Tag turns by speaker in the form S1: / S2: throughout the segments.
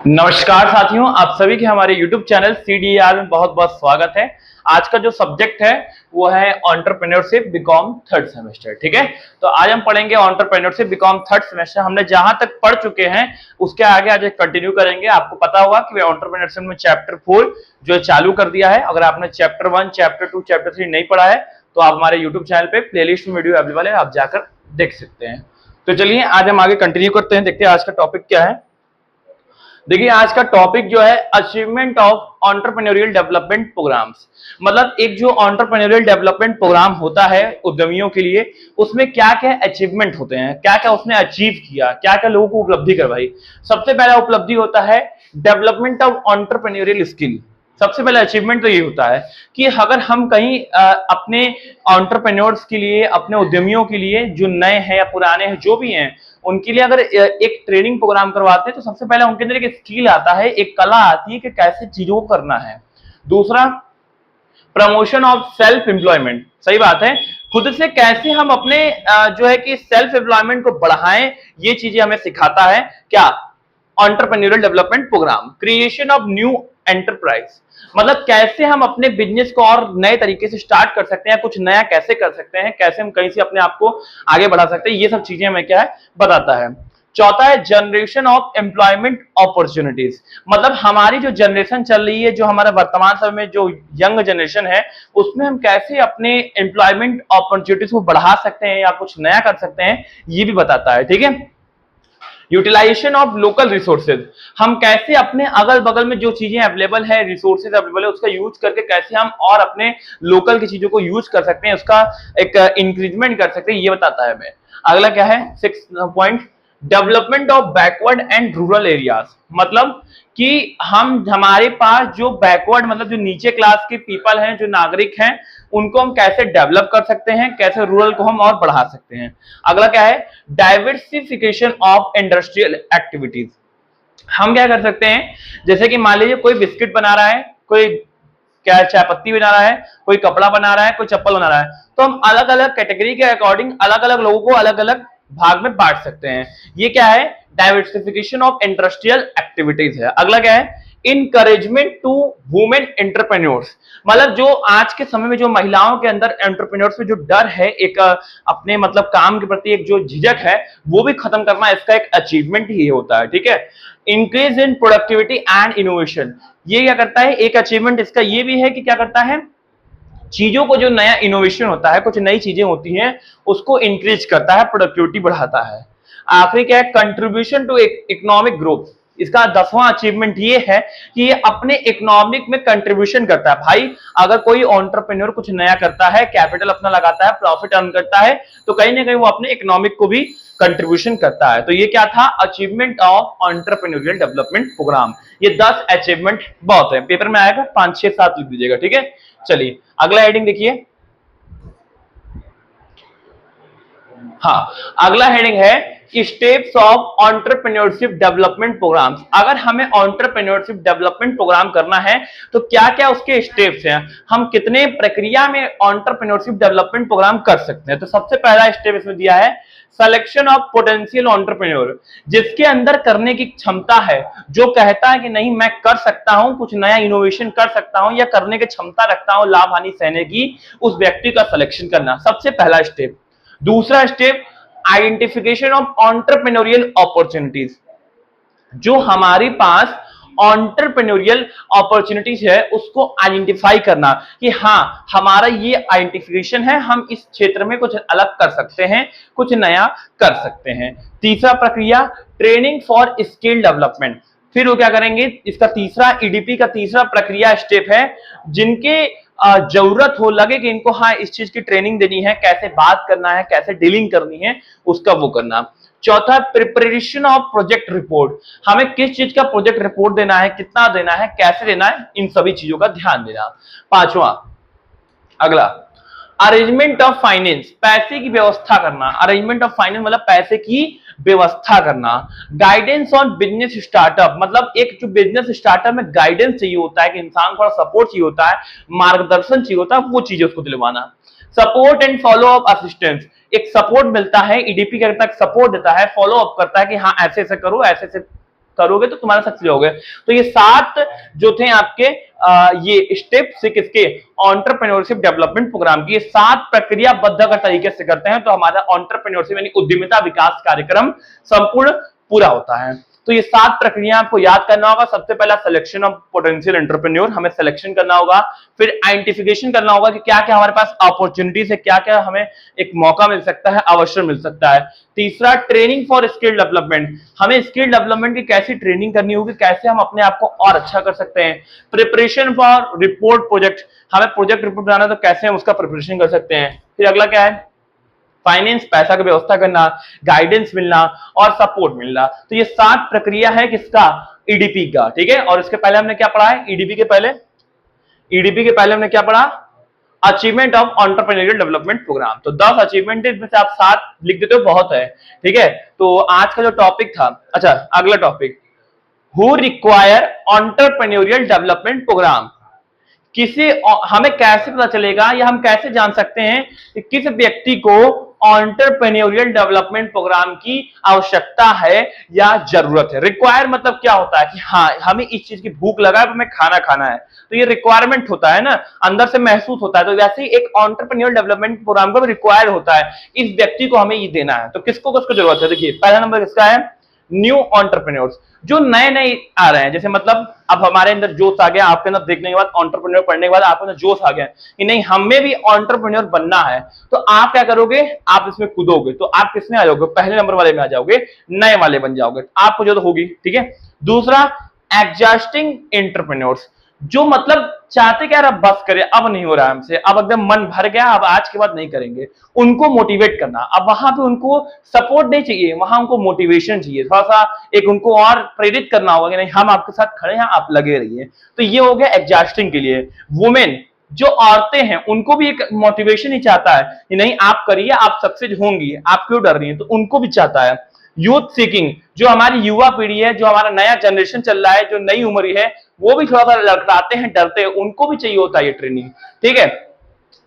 S1: नमस्कार साथियों, आप सभी के हमारे YouTube चैनल CDER में बहुत बहुत स्वागत है। आज का जो सब्जेक्ट है वो है एंटरप्रेन्योरशिप बीकॉम थर्ड सेमेस्टर। ठीक है, तो आज हम पढ़ेंगे एंटरप्रेन्योरशिप बीकॉम थर्ड सेमेस्टर। हमने जहां तक पढ़ चुके हैं उसके आगे आज कंटिन्यू करेंगे। आपको पता होगा कि एंटरप्रेन्योरशिप में चैप्टर 4 जो है चालू कर दिया है। अगर आपने चैप्टर 1, चैप्टर 2, चैप्टर 3 नहीं पढ़ा है तो आप हमारे यूट्यूब चैनल पे प्लेलिस्ट में वीडियो अवेलेबल है, आप जाकर देख सकते हैं। तो चलिए आज हम आगे कंटिन्यू करते हैं, देखते हैं आज का टॉपिक क्या है। देखिए आज का टॉपिक जो है achievement of entrepreneurial development programmes. मतलब एक जो एंटरप्रेन्योरियल डेवलपमेंट प्रोग्राम होता है उद्यमियों के लिए, उसमें क्या क्या अचीवमेंट होते हैं, क्या क्या उसने अचीव किया, क्या क्या लोगों को उपलब्धि करवाई। सबसे पहला उपलब्धि होता है डेवलपमेंट ऑफ एंटरप्रेन्योरियल स्किल। सबसे पहला अचीवमेंट तो ये होता है कि अगर हम कहीं अपने एंटरप्रेन्योर्स के लिए, अपने उद्यमियों के लिए जो नए हैं या पुराने हैं जो भी हैं, उनके लिए अगर एक ट्रेनिंग प्रोग्राम करवाते हैं तो सबसे पहले उनके अंदर एक स्किल आता है, एक कला आती है कि कैसे चीजों को करना है। दूसरा, प्रमोशन ऑफ सेल्फ एम्प्लॉयमेंट। सही बात है, खुद से कैसे हम अपने जो है कि सेल्फ एम्प्लॉयमेंट को बढ़ाएं, ये चीजें हमें सिखाता है क्या, entrepreneurial development programme. Creation of new enterprise, मतलब कैसे हम अपने बिजनेस को और नए तरीके से स्टार्ट कर सकते हैं, कुछ नया कैसे कर सकते हैं, कैसे हम कहीं से अपने आप को आगे बढ़ा सकते हैं, ये सब चीजें हमें क्या है बताता है। चौथा है जनरेशन ऑफ एम्प्लॉयमेंट अपॉर्चुनिटीज। मतलब हमारी जो जनरेशन चल रही है, जो हमारा वर्तमान समय में जो यंग जनरेशन है, उसमें हम कैसे अपने एम्प्लॉयमेंट अपॉर्चुनिटीज को बढ़ा सकते हैं या कुछ नया कर सकते हैं, ये भी बताता है। ठीक है, यूटिलाइजेशन ऑफ लोकल रिसोर्सेज, हम कैसे अपने अगल बगल में जो चीजें अवेलेबल है, रिसोर्सेज अवेलेबल है, उसका यूज करके कैसे हम और अपने लोकल की चीजों को यूज कर सकते हैं, उसका एक इंक्रीजमेंट कर सकते हैं, ये बताता है हमें। अगला क्या है, 6 point, development of backward and rural areas. मतलब कि हम हमारे पास जो बैकवर्ड, मतलब जो नीचे क्लास के पीपल हैं, जो नागरिक हैं, उनको हम कैसे डेवलप कर सकते हैं, कैसे रूरल को हम और बढ़ा सकते हैं। अगला क्या है, डाइवर्सिफिकेशन ऑफ इंडस्ट्रियल एक्टिविटीज। हम क्या कर सकते हैं, जैसे कि मान लीजिए कोई बिस्किट बना रहा है, कोई क्या चाय पत्ती बना रहा है, कोई कपड़ा बना रहा है, कोई चप्पल बना रहा है, तो हम अलग अलग कैटेगरी के अकॉर्डिंग अलग अलग लोगों को अलग अलग भाग में बांट सकते हैं। ये क्या है, डाइवर्सिफिकेशन ऑफ इंडस्ट्रियल एक्टिविटीज है। अगला क्या है, इनकरेजमेंट टू वुमेन एंटरप्रेन्योर्स। मतलब जो आज के समय में जो महिलाओं के अंदर एंटरप्रेन्योर्स में जो डर है, एक अपने मतलब काम के प्रति एक जो झिझक है, वो भी खत्म करना इसका एक अचीवमेंट ही होता है। ठीक है, increase in productivity and innovation. ये क्या करता है, एक अचीवमेंट इसका ये भी है कि क्या करता है, चीजों को जो नया इनोवेशन होता है, कुछ नई चीजें होती हैं, उसको इंक्रीज करता है, प्रोडक्टिविटी बढ़ाता है। आखिरी क्या है, कंट्रीब्यूशन टू इकोनॉमिक ग्रोथ। इसका 10वां अचीवमेंट ये है कि ये अपने इकोनॉमिक में कंट्रीब्यूशन करता है। भाई अगर कोई एंटरप्रेन्योर कुछ नया करता है, कैपिटल अपना लगाता है, प्रॉफिट अर्न करता है, तो कहीं ना कहीं वो अपने इकोनॉमिक को भी कंट्रीब्यूशन करता है। तो ये क्या था, achievement of entrepreneurial development programme. ये 10 अचीवमेंट बहुत है, पेपर में आएगा 5, 6, 7 लिख दीजिएगा। ठीक है, चलिए अगला हेडिंग देखिए। हाँ, अगला हेडिंग है steps of entrepreneurship development programmes. अगर हमें एंटरप्रेन्योरशिप डेवलपमेंट प्रोग्राम करना है तो क्या क्या उसके स्टेप्स हैं, हम कितने प्रक्रिया में एंटरप्रेन्योरशिप डेवलपमेंट प्रोग्राम कर सकते हैं। तो सबसे पहला स्टेप इसमें दिया है सिलेक्शन ऑफ पोटेंशियल एंटरप्रेन्योर, जिसके अंदर करने की क्षमता है, जो कहता है कि नहीं मैं कर सकता हूं, कुछ नया इनोवेशन कर सकता हूं या करने की क्षमता रखता हूं लाभ हानि सहने की, उस व्यक्ति का सिलेक्शन करना सबसे पहला स्टेप। दूसरा step, identification of entrepreneurial opportunities. जो हमारे पास एंटरप्रेन्योरियल अपॉर्चुनिटीज है उसको आइडेंटिफाई करना कि हाँ हमारा ये आइडेंटिफिकेशन है, हम इस क्षेत्र में कुछ अलग कर सकते हैं, कुछ नया कर सकते हैं। तीसरा प्रक्रिया, ट्रेनिंग फॉर स्किल डेवलपमेंट। फिर वो क्या करेंगे, इसका तीसरा ईडीपी का तीसरा प्रक्रिया स्टेप है, जिनके जरूरत हो, लगे कि इनको हाँ इस चीज की ट्रेनिंग देनी है, कैसे बात करना है, कैसे डीलिंग करनी है, उसका वो करना। चौथा, प्रिपरेशन ऑफ प्रोजेक्ट रिपोर्ट। हमें किस चीज का प्रोजेक्ट रिपोर्ट देना है, कितना देना है, कैसे देना है, इन सभी चीजों का ध्यान देना। पांचवा, अगला अरेंजमेंट ऑफ फाइनेंस, पैसे की व्यवस्था करना। अरेंजमेंट ऑफ फाइनेंस मतलब पैसे की व्यवस्था करना। गाइडेंस ऑन बिजनेस स्टार्टअप, मतलब एक जो बिजनेस स्टार्टअप में गाइडेंस चाहिए होता है कि इंसान को थोड़ा सपोर्ट चाहिए होता है, मार्गदर्शन चाहिए होता है, वो चीजें उसको दिलवाना। Support and follow up assistance, एक सपोर्ट मिलता है, ईडीपी करता है, सपोर्ट देता है, फॉलो अप करता है कि हाँ ऐसे ऐसे करो, ऐसे ऐसे करोगे तो तुम्हारा सक्सेस होगे। तो ये 7 जो थे आपके ये स्टेप से किसके एंटरप्रेन्योरशिप डेवलपमेंट प्रोग्राम की, ये 7 प्रक्रियाबद्ध अगर तरीके से करते हैं तो हमारा एंटरप्रेन्योरशिप यानी उद्यमिता विकास कार्यक्रम संपूर्ण पूरा होता है। तो ये 7 प्रक्रिया आपको याद करना होगा। सबसे पहला सिलेक्शन ऑफ पोटेंशियल एंटरप्रेन्योर, हमें सिलेक्शन करना होगा। फिर आइडेंटिफिकेशन करना होगा कि क्या क्या हमारे पास अपॉर्चुनिटीज है, क्या क्या हमें एक मौका मिल सकता है, अवसर मिल सकता है। तीसरा ट्रेनिंग फॉर स्किल डेवलपमेंट, हमें स्किल डेवलपमेंट की कैसी ट्रेनिंग करनी होगी, कैसे हम अपने आप को और अच्छा कर सकते हैं। प्रिपरेशन फॉर रिपोर्ट प्रोजेक्ट, हमें प्रोजेक्ट रिपोर्ट बनाना तो कैसे हम उसका प्रिपरेशन कर सकते हैं। फिर अगला क्या है, फाइनेंस, पैसा की व्यवस्था करना, गाइडेंस मिलना और सपोर्ट मिलना। तो ये 7 प्रक्रिया है किसका, ईडीपी का, ठीक है। और इसके पहले हमने क्या पढ़ा है, ईडीपी के पहले हमने क्या पढ़ा, achievement of entrepreneurial development programme. तो 10 अचीवमेंट इसमें से आप 7 लिख देते हो, बहुत है, ठीक है। तो आज का जो टॉपिक था, अच्छा अगला topic, who require entrepreneurial development programme, किसी हमें कैसे पता चलेगा या हम कैसे जान सकते हैं कि किस व्यक्ति को एंटरप्रेन्योरियल डेवलपमेंट प्रोग्राम की आवश्यकता है या जरूरत है। रिक्वायर मतलब क्या होता है कि हाँ हमें इस चीज की भूख लगा है, हमें खाना खाना है, तो ये रिक्वायरमेंट होता है ना, अंदर से महसूस होता है। तो वैसे ही एक एंटरप्रेन्योरियल डेवलपमेंट प्रोग्राम को रिक्वायर होता है, इस व्यक्ति को हमें ये देना है। तो किसको जरूरत है, देखिए पहला नंबर किसका है, न्यू एंटरप्रेन्योर्स, जो नए नए आ रहे हैं। जैसे मतलब अब हमारे अंदर जोश आ गया, आपके अंदर देखने के बाद, एंटरप्रेन्योर पढ़ने के बाद आपके अंदर जोश आ गया कि नहीं हमें भी एंटरप्रेन्योर बनना है, तो आप क्या करोगे, आप इसमें कूदोगे। तो आप किसमें आ जाओगे, पहले नंबर वाले में आ जाओगे, नए वाले बन जाओगे, आपको जो होगी, ठीक है। दूसरा एग्जिस्टिंग एंटरप्रेन्योर्स, जो मतलब चाहते क्या, अब बस करे, अब नहीं हो रहा हमसे, अब एकदम मन भर गया, अब आज के बाद नहीं करेंगे, उनको मोटिवेट करना। अब वहां पे उनको सपोर्ट नहीं चाहिए, वहां उनको मोटिवेशन चाहिए, थोड़ा सा एक उनको और प्रेरित करना होगा कि नहीं हम आपके साथ खड़े हैं, आप लगे रहिए। तो ये हो गया एग्जिस्टिंग के लिए। वुमेन, जो औरतें हैं, उनको भी एक मोटिवेशन ही चाहता है कि नहीं आप करिए, आप सक्सेस होंगी, आप क्यों डर रही हैं, तो उनको भी चाहता है। यूथ सीकिंग, जो हमारी युवा पीढ़ी है, जो हमारा नया जनरेशन चल रहा है, जो नई उम्र है, वो भी थोड़ा सा लड़खड़ाते हैं, डरते हैं, उनको भी चाहिए होता है ये ट्रेनिंग, ठीक है।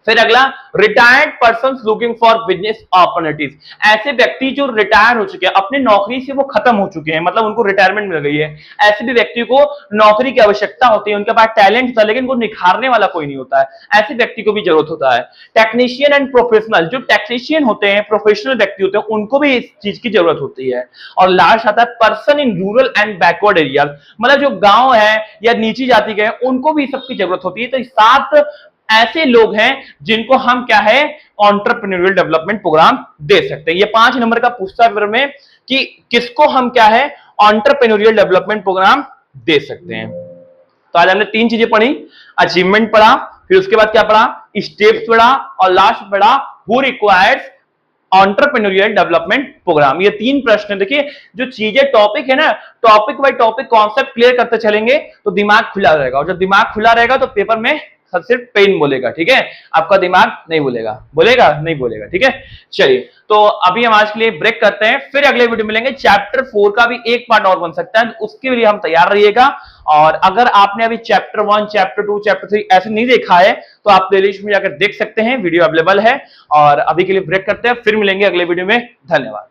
S1: फिर अगला, retired person looking for business opportunities, ऐसे व्यक्ति जो रिटायर हो चुके हैं, अपनी नौकरी से वो खत्म हो चुके हैं, मतलब उनको रिटायरमेंट मिल गई है, ऐसे भी व्यक्ति को नौकरी की आवश्यकता होती है, उनके पास टैलेंट होता है लेकिन उनको निखारने वाला कोई नहीं होता है, ऐसे व्यक्ति को भी जरूरत होता है। टेक्नीशियन एंड प्रोफेशनल, जो टेक्नीशियन होते हैं, प्रोफेशनल व्यक्ति होते हैं, उनको भी इस चीज की जरूरत होती है। और लास्ट आता है person in rural and backward area, मतलब जो गांव है या नीची जाति के हैं, उनको भी सबकी जरूरत होती है। तो 7 ऐसे लोग हैं जिनको हम क्या है एंटरप्रेन्योरियल डेवलपमेंट प्रोग्राम दे सकते हैं। ये 5 नंबर का पूछता है में कि किसको हम क्या है एंटरप्रेन्योरियल डेवलपमेंट प्रोग्राम दे सकते हैं। तो आज हमने 3 चीजें पढ़ी, अचीवमेंट पढ़ा, फिर उसके बाद क्या पढ़ा, स्टेप्स पढ़ा, और लास्ट पढ़ा who requires entrepreneurial development programme. ये 3 प्रश्न, देखिए जो चीजें टॉपिक है ना, topic by topic concept clear करते चलेंगे तो दिमाग खुला रहेगा, और जब दिमाग खुला रहेगा तो पेपर में सिर्फ पेन बोलेगा, ठीक है, आपका दिमाग नहीं बोलेगा, नहीं बोलेगा, ठीक है। चलिए तो अभी हम आज के लिए ब्रेक करते हैं, फिर अगले वीडियो मिलेंगे। चैप्टर 4 का भी एक पार्ट और बन सकता है, उसके लिए हम तैयार रहिएगा। और अगर आपने अभी चैप्टर 1, चैप्टर 2, चैप्टर 3 ऐसे नहीं देखा है तो आप प्लेलिस्ट में जाकर देख सकते हैं, वीडियो अवेलेबल है। और अभी के लिए ब्रेक करते हैं, फिर मिलेंगे अगले वीडियो में। धन्यवाद।